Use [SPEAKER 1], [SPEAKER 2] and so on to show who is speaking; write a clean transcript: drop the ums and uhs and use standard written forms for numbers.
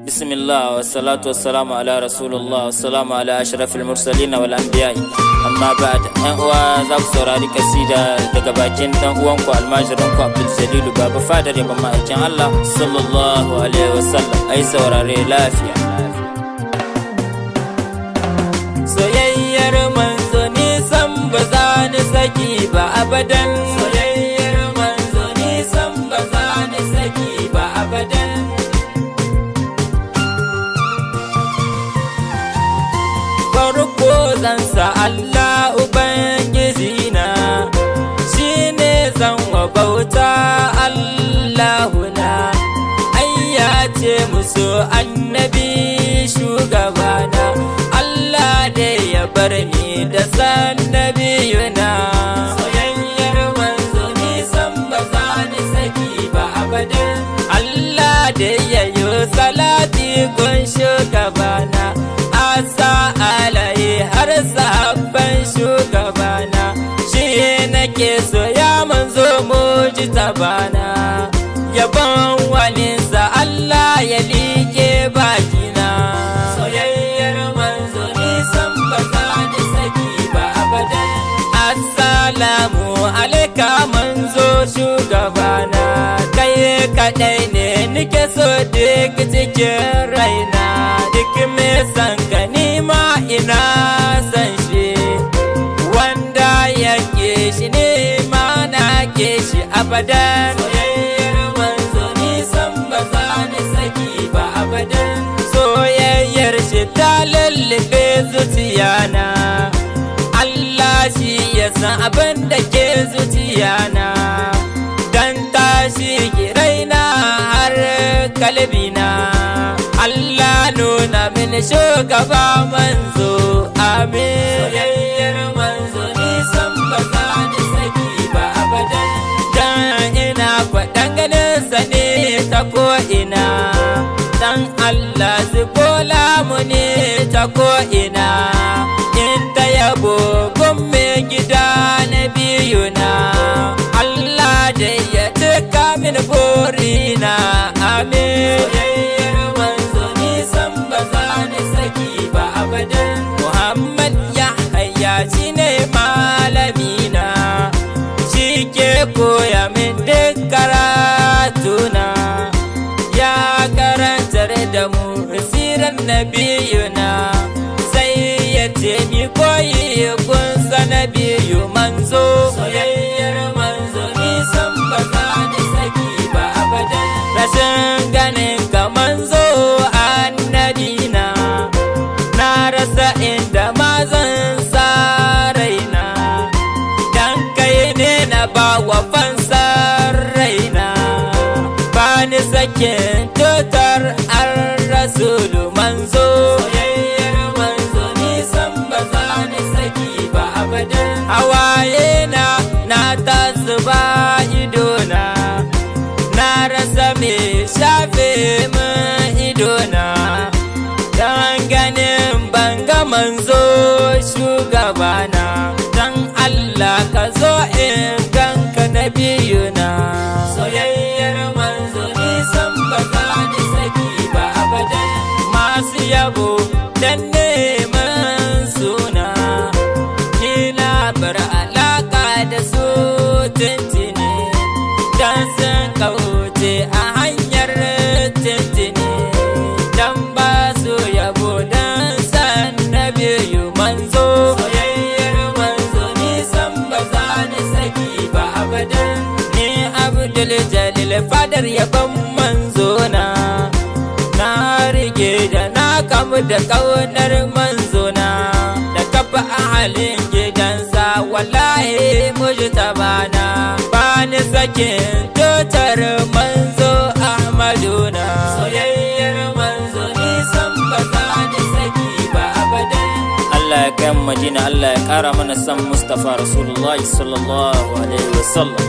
[SPEAKER 1] بسم الله والصلاة والسلام على رسول الله والسلام على أشرف المرسلين والأنبياء أما بعد وذاك سوراري كسيدة دقباجين وانكو الماجرانكو عبد الجليل بابا فادر يابون مأيكين الله صلى الله عليه وسلم أي سوراري لافيا soyayyar manzo ni san ba za ni saki ba abadan soyayyar manzo ni san ba za ni saki ba abadan farko zan sa Allah ubangiji na shine zan wa bauta Allahuna ayyace musu annabi shugabana da ya bar ni da san nabiyuna soyayyar manzo ni san ba za ni saki ba abadan Allah da ya yi salati gun shugabana asa alai har sabban shugabana shi nake so ya manzo muji tabana yabon waninsa Allah ya like bakina soyayyar manzo assalamu alaika manzo shugabana kai kadai ne nike so duk cikin raina duk me san ka nima ina san shi wanda yake shi ne ma na ke shi abadan soyayyar manzo ni san ba za ni saki ba abadan soyayyar shi ta lallabe zuciyana shi ya san abin da ke zuciyana dan tashi raina har kalbina Allah nuna min shugaba manzo amin soyayyar manzo ni san ba za ni saki ba abadan dan ina kwaɗan ganin sa ne ta ko'ina dan Allah zubola mu ne ta ko'ina inda yabo gumme gida na biyuna Allah da ya cika min burina amin soyayyar manzo ni san ba za ni saki ba abadan Muhammad ya hayya shi ne malamina shi ke koya min duk karatuna ya karantar da mu sirar nabiyuna ce mi koyi kunsa na biyu manzo soyayyar manzo ni san ba za ni saki ba abadan rashin ganin ka manzo annabina na rasa inda ma zan sa raina dan kai ne na ba wa fansar raina ba ni sakin tutar ar rasulu manzo hawaye na tazuba idona na rasa me shafe min idona dan ganin banga manzo shugabana dan Allah ka zo in ganka nabiyuna soyayyar manzo ni san ba za ni saki ba abadan masu yabo dan neman suna bar alaka da su tintini dan sun kauce a hanyar tintini dan ba su yabo dan san nabiyu manzo soyayyar manzo ni san ba za ni saki ba abadan ni Abdul Jalil fadar yabon manzo na rike da na kamu da kaunar manzo na da kafa ahalin gidansa wallahi mujtabana bani sakin tutar manzo ahmaduna soyayyar manzo ni san ba za ni saki ba abadan Allah ya kai Madina Allah ya kara mana san Mustafa Rasulullahi sallallahu alaihi wasallam